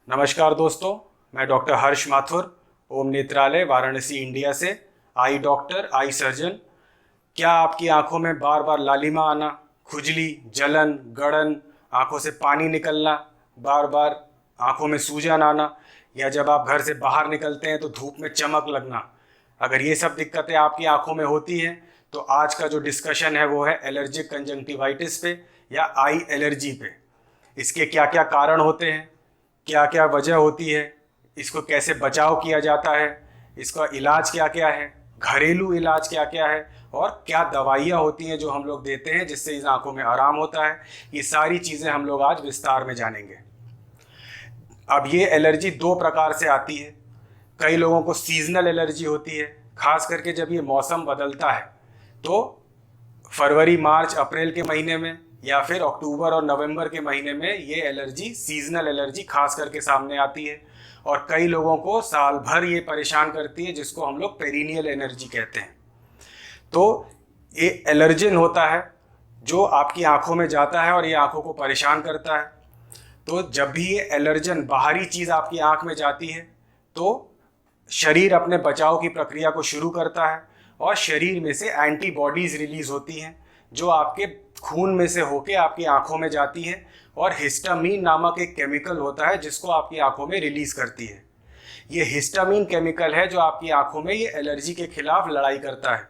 नमस्कार दोस्तों, मैं डॉक्टर हर्ष माथुर, ओम नेत्रालय, वाराणसी, इंडिया से आई डॉक्टर, आई सर्जन। क्या आपकी आंखों में बार बार लालिमा आना, खुजली, जलन, गड़न, आंखों से पानी निकलना, बार बार आंखों में सूजन आना, या जब आप घर से बाहर निकलते हैं तो धूप में चमक लगना, अगर ये सब दिक्कतें आपकी आंखों में होती हैं तो आज का जो डिस्कशन है वो है एलर्जिक कंजंक्टिवाइटिस पे या आई एलर्जी पे। इसके क्या क्या कारण होते हैं, क्या क्या वजह होती है, इसको कैसे बचाव किया जाता है, इसका इलाज क्या क्या है, घरेलू इलाज क्या क्या है, और क्या दवाइयाँ होती हैं जो हम लोग देते हैं जिससे इस आंखों में आराम होता है। ये सारी चीज़ें हम लोग आज विस्तार में जानेंगे। अब ये एलर्जी दो प्रकार से आती है। कई लोगों को सीजनल एलर्जी होती है, खास करके जब ये मौसम बदलता है तो फरवरी, मार्च, अप्रैल के महीने में या फिर अक्टूबर और नवंबर के महीने में ये एलर्जी, सीजनल एलर्जी खास करके सामने आती है। और कई लोगों को साल भर ये परेशान करती है, जिसको हम लोग पेरिनियल एलर्जी कहते हैं। तो ये एलर्जन होता है जो आपकी आंखों में जाता है और ये आंखों को परेशान करता है। तो जब भी ये एलर्जन, बाहरी चीज़ आपकी आंख में जाती है तो शरीर अपने बचाव की प्रक्रिया को शुरू करता है और शरीर में से एंटीबॉडीज़ रिलीज होती हैं जो आपके खून में से होके आपकी आंखों में जाती हैं, और हिस्टामीन नामक एक केमिकल होता है जिसको आपकी आंखों में रिलीज करती है। ये हिस्टामीन केमिकल है जो आपकी आंखों में ये एलर्जी के खिलाफ लड़ाई करता है।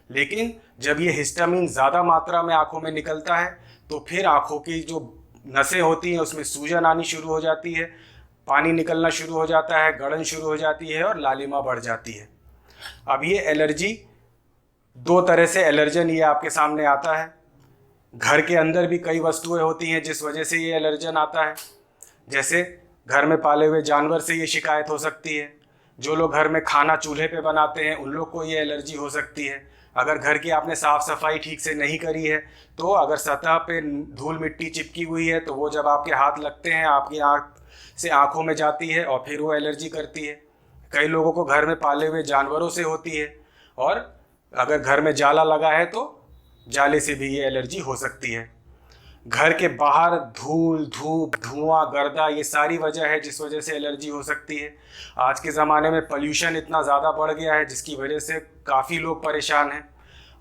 लेकिन जब ये हिस्टामीन ज़्यादा मात्रा में आंखों में निकलता है तो फिर आंखों की जो नसें होती हैं उसमें सूजन आनी शुरू हो जाती है, पानी निकलना शुरू हो जाता है, गड़न शुरू हो जाती है और लालिमा बढ़ जाती है। अब ये एलर्जी दो तरह से एलर्जन ये आपके सामने आता है। घर के अंदर भी कई वस्तुएं होती हैं जिस वजह से ये एलर्जन आता है। जैसे घर में पाले हुए जानवर से ये शिकायत हो सकती है। जो लोग घर में खाना चूल्हे पे बनाते हैं उन लोग को ये एलर्जी हो सकती है। अगर घर की आपने साफ़ सफाई ठीक से नहीं करी है तो अगर सतह पे धूल मिट्टी चिपकी हुई है तो वो जब आपके हाथ लगते हैं आपकी आँख से आँखों में जाती है और फिर वो एलर्जी करती है। कई लोगों को घर में पाले हुए जानवरों से होती है, और अगर घर में जाला लगा है तो जाले से भी ये एलर्जी हो सकती है। घर के बाहर धूल, धूप, धुआं, गर्दा, ये सारी वजह है जिस वजह से एलर्जी हो सकती है। आज के ज़माने में पोल्यूशन इतना ज़्यादा बढ़ गया है जिसकी वजह से काफ़ी लोग परेशान हैं।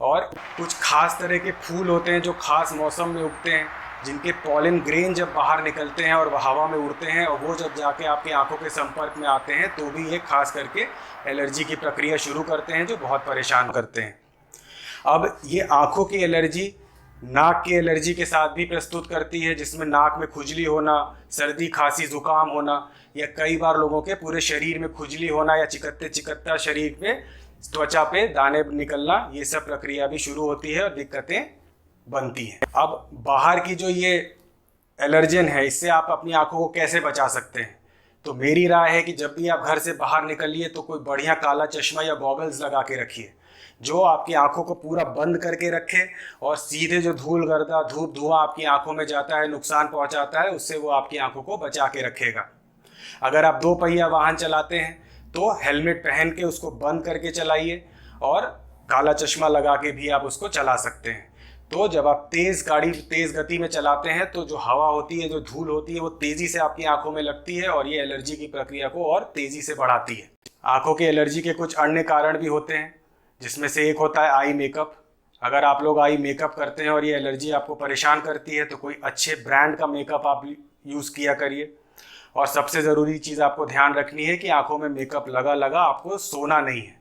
और कुछ खास तरह के फूल होते हैं जो खास मौसम में उगते हैं, जिनके पॉलन ग्रेन जब बाहर निकलते हैं और वह हवा में उड़ते हैं और वो जब जाके आपकी आंखों के संपर्क में आते हैं तो भी ये खास करके एलर्जी की प्रक्रिया शुरू करते हैं जो बहुत परेशान करते हैं। अब ये आंखों की एलर्जी नाक की एलर्जी के साथ भी प्रस्तुत करती है, जिसमें नाक में खुजली होना, सर्दी, खांसी, जुकाम होना, या कई बार लोगों के पूरे शरीर में खुजली होना या चिकत्ते चिकत्ता शरीर पे, त्वचा पे दाने निकलना, ये सब प्रक्रिया भी शुरू होती है और दिक्कतें बनती हैं। अब बाहर की जो ये एलर्जन है इससे आप अपनी आंखों को कैसे बचा सकते हैं? तो मेरी राय है कि जब भी आप घर से बाहर निकलिए तो कोई बढ़िया काला चश्मा या गॉगल्स लगा के रखिए जो आपकी आंखों को पूरा बंद करके रखे, और सीधे जो धूल, गर्दा, धूप, धुआं आपकी आंखों में जाता है, नुकसान पहुंचाता है, उससे वो आपकी आंखों को बचा के रखेगा। अगर आप दो पहिया वाहन चलाते हैं तो हेलमेट पहन के उसको बंद करके चलाइए, और काला चश्मा लगा के भी आप उसको चला सकते हैं। तो जब आप गाड़ी तेज़ गति में चलाते हैं तो जो हवा होती है, जो धूल होती है, वो तेज़ी से आपकी आंखों में लगती है और ये एलर्जी की प्रक्रिया को और तेज़ी से बढ़ाती है। आंखों के एलर्जी के कुछ अन्य कारण भी होते हैं, जिसमें से एक होता है आई मेकअप। अगर आप लोग आई मेकअप करते हैं और ये एलर्जी आपको परेशान करती है तो कोई अच्छे ब्रांड का मेकअप आप यूज़ किया करिए। और सबसे ज़रूरी चीज़ आपको ध्यान रखनी है कि आंखों में मेकअप लगा लगा आपको सोना नहीं है,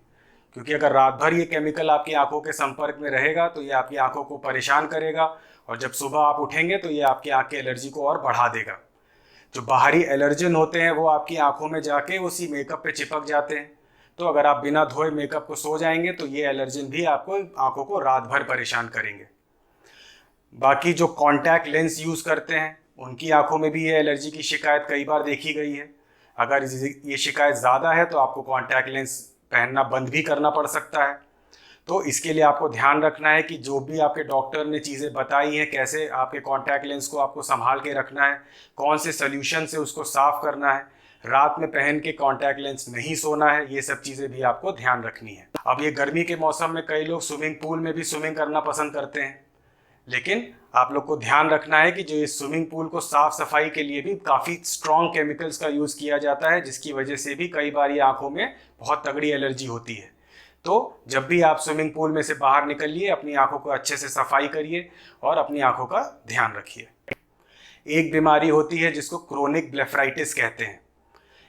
क्योंकि अगर रात भर ये केमिकल आपकी आंखों के संपर्क में रहेगा तो ये आपकी आंखों को परेशान करेगा, और जब सुबह आप उठेंगे तो ये आपकी आंख की एलर्जी को और बढ़ा देगा। जो बाहरी एलर्जन होते हैं वो आपकी आंखों में जाके उसी मेकअप पे चिपक जाते हैं। तो अगर आप बिना धोए मेकअप को सो जाएंगे तो ये एलर्जन भी आपको आंखों को रात भर परेशान करेंगे। बाकी जो कॉन्टैक्ट लेंस यूज़ करते हैं उनकी आंखों में भी ये एलर्जी की शिकायत कई बार देखी गई है। अगर ये शिकायत ज़्यादा है तो आपको कॉन्टैक्ट लेंस पहनना बंद भी करना पड़ सकता है। तो इसके लिए आपको ध्यान रखना है कि जो भी आपके डॉक्टर ने चीज़ें बताई हैं, कैसे आपके कॉन्टैक्ट लेंस को आपको संभाल के रखना है, कौन से सोल्यूशन से उसको साफ़ करना है, रात में पहन के कॉन्टैक्ट लेंस नहीं सोना है, ये सब चीज़ें भी आपको ध्यान रखनी है। अब ये गर्मी के मौसम में कई लोग स्विमिंग पूल में भी स्विमिंग करना पसंद करते हैं, लेकिन आप लोग को ध्यान रखना है कि जो ये स्विमिंग पूल को साफ सफाई के लिए भी काफ़ी स्ट्रॉन्ग केमिकल्स का यूज़ किया जाता है, जिसकी वजह से भी कई बार ये आंखों में बहुत तगड़ी एलर्जी होती है। तो जब भी आप स्विमिंग पूल में से बाहर निकलिए, अपनी आंखों को अच्छे से सफाई करिए और अपनी आंखों का ध्यान रखिए। एक बीमारी होती है जिसको क्रोनिक ब्लेफराइटिस कहते हैं।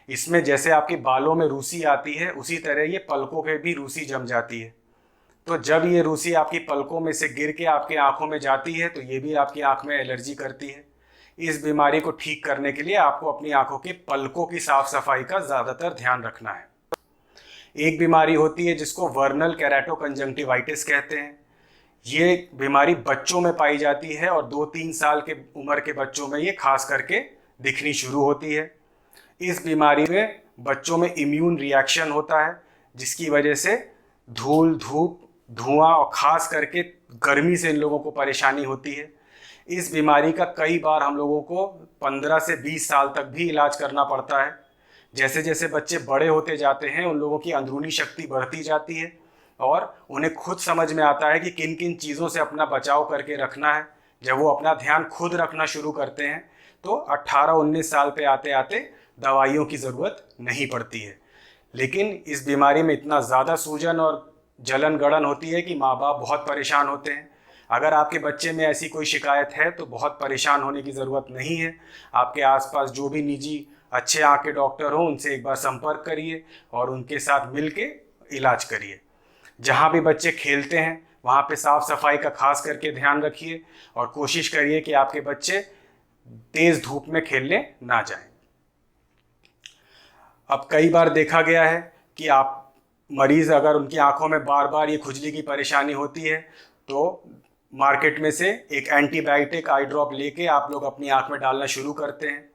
इसमें जैसे आपके बालों में रूसी आती है, उसी तरह ये पलकों पे भी रूसी जम जाती है। तो जब ये रूसी आपकी पलकों में से गिर के आपकी आंखों में जाती है तो ये भी आपकी आंख में एलर्जी करती है। इस बीमारी को ठीक करने के लिए आपको अपनी आंखों के पलकों की साफ सफाई का ज़्यादातर ध्यान रखना है। एक बीमारी होती है जिसको वर्नल केराटोकंजंक्टिवाइटिस कहते हैं। ये बीमारी बच्चों में पाई जाती है और 2-3 साल के उम्र के बच्चों में ये खास करके दिखनी शुरू होती है। इस बीमारी में बच्चों में इम्यून रिएक्शन होता है, जिसकी वजह से धूल, धूप, धुआं और ख़ास करके गर्मी से इन लोगों को परेशानी होती है। इस बीमारी का कई बार हम लोगों को 15 से 20 साल तक भी इलाज करना पड़ता है। जैसे जैसे बच्चे बड़े होते जाते हैं, उन लोगों की अंदरूनी शक्ति बढ़ती जाती है और उन्हें खुद समझ में आता है कि किन किन चीज़ों से अपना बचाव करके रखना है। जब वो अपना ध्यान खुद रखना शुरू करते हैं तो 18-19 साल पे आते आते दवाइयों की ज़रूरत नहीं पड़ती है। लेकिन इस बीमारी में इतना ज़्यादा सूजन और जलन गड़न होती है कि माँ बाप बहुत परेशान होते हैं। अगर आपके बच्चे में ऐसी कोई शिकायत है तो बहुत परेशान होने की ज़रूरत नहीं है। आपके आसपास जो भी निजी अच्छे आँख के डॉक्टर हों, उनसे एक बार संपर्क करिए और उनके साथ मिल के इलाज करिए। जहाँ भी बच्चे खेलते हैं वहाँ पे साफ़ सफाई का खास करके ध्यान रखिए और कोशिश करिए कि आपके बच्चे तेज़ धूप में खेलने ना जाएं। अब कई बार देखा गया है कि आप मरीज़ अगर उनकी आंखों में बार बार ये खुजली की परेशानी होती है तो मार्केट में से एक एंटीबायोटिक आई ड्रॉप लेके आप लोग अपनी आंख में डालना शुरू करते हैं।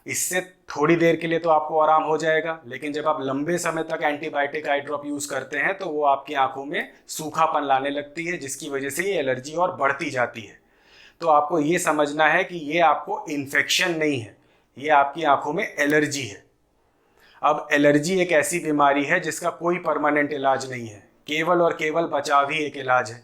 इससे थोड़ी देर के लिए तो आपको आराम हो जाएगा, लेकिन जब आप लंबे समय तक एंटीबायोटिक आई ड्रॉप यूज़ करते हैं तो वो आपकी आंखों में सूखापन लाने लगती है, जिसकी वजह से ये एलर्जी और बढ़ती जाती है। तो आपको ये समझना है कि ये आपको इन्फेक्शन नहीं है, ये आपकी आंखों में एलर्जी है। अब एलर्जी एक ऐसी बीमारी है जिसका कोई परमानेंट इलाज नहीं है, केवल और केवल बचाव ही एक इलाज है।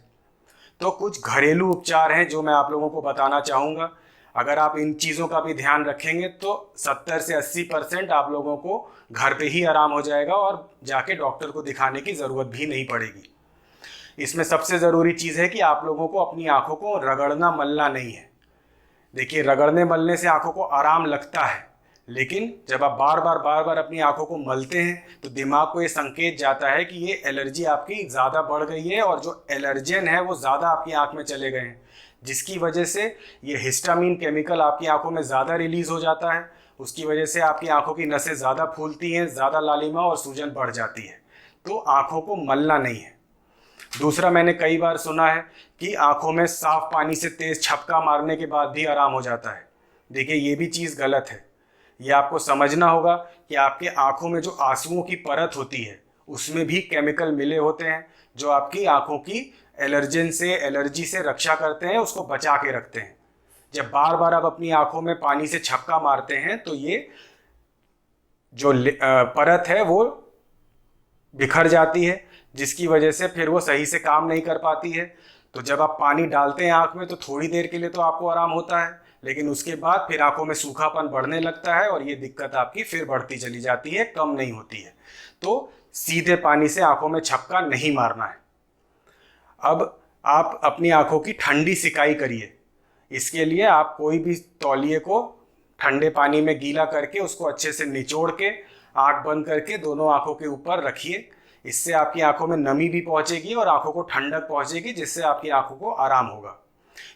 तो कुछ घरेलू उपचार हैं जो मैं आप लोगों को बताना चाहूँगा। अगर आप इन चीज़ों का भी ध्यान रखेंगे तो 70 से 80% आप लोगों को घर पे ही आराम हो जाएगा और जाके डॉक्टर को दिखाने की ज़रूरत भी नहीं पड़ेगी। इसमें सबसे ज़रूरी चीज़ है कि आप लोगों को अपनी आँखों को रगड़ना मलना नहीं है। देखिए, रगड़ने मलने से आँखों को आराम लगता है, लेकिन जब आप बार बार अपनी आंखों को मलते हैं तो दिमाग को ये संकेत जाता है कि ये एलर्जी आपकी ज़्यादा बढ़ गई है और जो एलर्जेन है वो ज़्यादा आपकी आंख में चले गए हैं, जिसकी वजह से ये हिस्टामिन केमिकल आपकी आंखों में ज़्यादा रिलीज़ हो जाता है। उसकी वजह से आपकी आंखों की नसें ज़्यादा फूलती हैं, ज़्यादा लालिमा और सूजन बढ़ जाती है। तो आँखों को मलना नहीं है। दूसरा, मैंने कई बार सुना है कि आँखों में साफ पानी से तेज़ छपका मारने के बाद भी आराम हो जाता है। देखिए, ये भी चीज़ गलत है। ये आपको समझना होगा कि आपके आंखों में जो आंसुओं की परत होती है उसमें भी केमिकल मिले होते हैं जो आपकी आंखों की एलर्जन से, एलर्जी से रक्षा करते हैं, उसको बचा के रखते हैं। जब बार बार आप अपनी आंखों में पानी से छपका मारते हैं तो ये जो परत है वो बिखर जाती है, जिसकी वजह से फिर वो सही से काम नहीं कर पाती है। तो जब आप पानी डालते हैं आंख में तो थोड़ी देर के लिए तो आपको आराम होता है, लेकिन उसके बाद फिर आंखों में सूखापन बढ़ने लगता है और ये दिक्कत आपकी फिर बढ़ती चली जाती है, कम नहीं होती है। तो सीधे पानी से आंखों में छपका नहीं मारना है। अब आप अपनी आंखों की ठंडी सिकाई करिए। इसके लिए आप कोई भी तौलिए को ठंडे पानी में गीला करके उसको अच्छे से निचोड़ के आंख बंद करके दोनों आंखों के ऊपर रखिए। इससे आपकी आंखों में नमी भी पहुंचेगी और आंखों को ठंडक पहुंचेगी, जिससे आपकी आंखों को आराम होगा।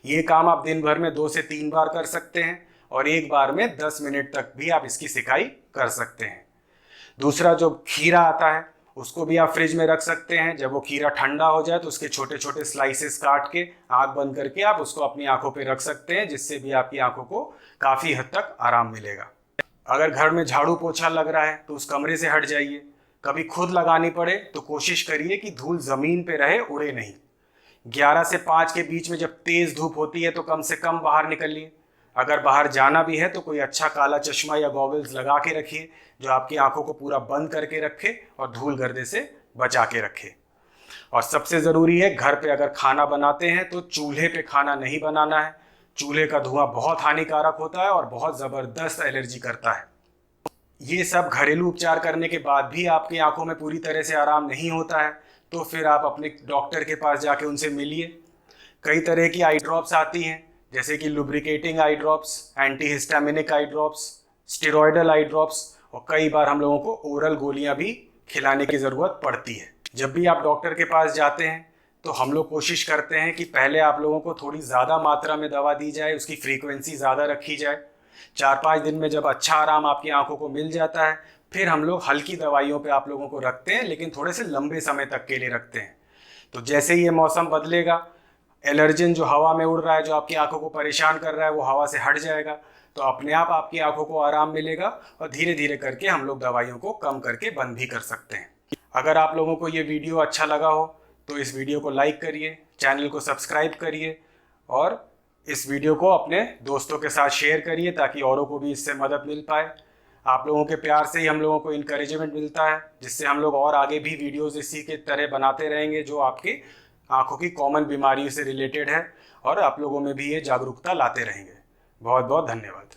ये काम आप दिन भर में 2 से 3 बार कर सकते हैं और एक बार में 10 मिनट तक भी आप इसकी सिकाई कर सकते हैं। दूसरा, जो खीरा आता है उसको भी आप फ्रिज में रख सकते हैं। जब वो खीरा ठंडा हो जाए तो उसके छोटे छोटे स्लाइसेस काट के आंख बंद करके आप उसको अपनी आंखों पे रख सकते हैं, जिससे भी आपकी आंखों को काफ़ी हद तक आराम मिलेगा। अगर घर में झाड़ू पोछा लग रहा है तो उस कमरे से हट जाइए। कभी खुद लगानी पड़े तो कोशिश करिए कि धूल ज़मीन पे रहे, उड़े नहीं। 11 से 5 के बीच में जब तेज़ धूप होती है तो कम से कम बाहर निकलिए। अगर बाहर जाना भी है तो कोई अच्छा काला चश्मा या गॉगल्स लगा के रखिए जो आपकी आंखों को पूरा बंद करके रखे और धूल गर्दे से बचा के रखे। और सबसे ज़रूरी है, घर पे अगर खाना बनाते हैं तो चूल्हे पे खाना नहीं बनाना है। चूल्हे का धुआं बहुत हानिकारक होता है और बहुत ज़बरदस्त एलर्जी करता है। ये सब घरेलू उपचार करने के बाद भी आपकी आंखों में पूरी तरह से आराम नहीं होता है तो फिर आप अपने डॉक्टर के पास जाके उनसे मिलिए। कई तरह की आई ड्रॉप्स आती हैं, जैसे कि lubricating eye drops, antihistaminic eye drops, steroidal eye drops, और कई बार हम लोगों को ओरल गोलियां भी खिलाने की ज़रूरत पड़ती है। जब भी आप डॉक्टर के पास जाते हैं तो हम लोग कोशिश करते हैं कि पहले आप लोगों को थोड़ी ज़्यादा मात्रा में दवा दी जाए, उसकी फ्रीक्वेंसी ज़्यादा रखी जाए। 4-5 दिन में जब अच्छा आराम आपकी आंखों को मिल जाता है फिर हम लोग हल्की दवाइयों पे आप लोगों को रखते हैं, लेकिन थोड़े से लंबे समय तक के लिए रखते हैं। तो जैसे ही ये मौसम बदलेगा, एलर्जन जो हवा में उड़ रहा है, जो आपकी आंखों को परेशान कर रहा है, वो हवा से हट जाएगा, तो अपने आप आपकी आंखों को आराम मिलेगा और धीरे धीरे करके हम लोग दवाइयों को कम करके बंद भी कर सकते हैं। अगर आप लोगों को ये वीडियो अच्छा लगा हो तो इस वीडियो को लाइक करिए, चैनल को सब्सक्राइब करिए और इस वीडियो को अपने दोस्तों के साथ शेयर करिए ताकि औरों को भी इससे मदद मिल पाए। आप लोगों के प्यार से ही हम लोगों को इनकरेजमेंट मिलता है, जिससे हम लोग और आगे भी वीडियोस इसी के तरह बनाते रहेंगे जो आपकी आंखों की कॉमन बीमारियों से रिलेटेड है और आप लोगों में भी ये जागरूकता लाते रहेंगे। बहुत बहुत धन्यवाद।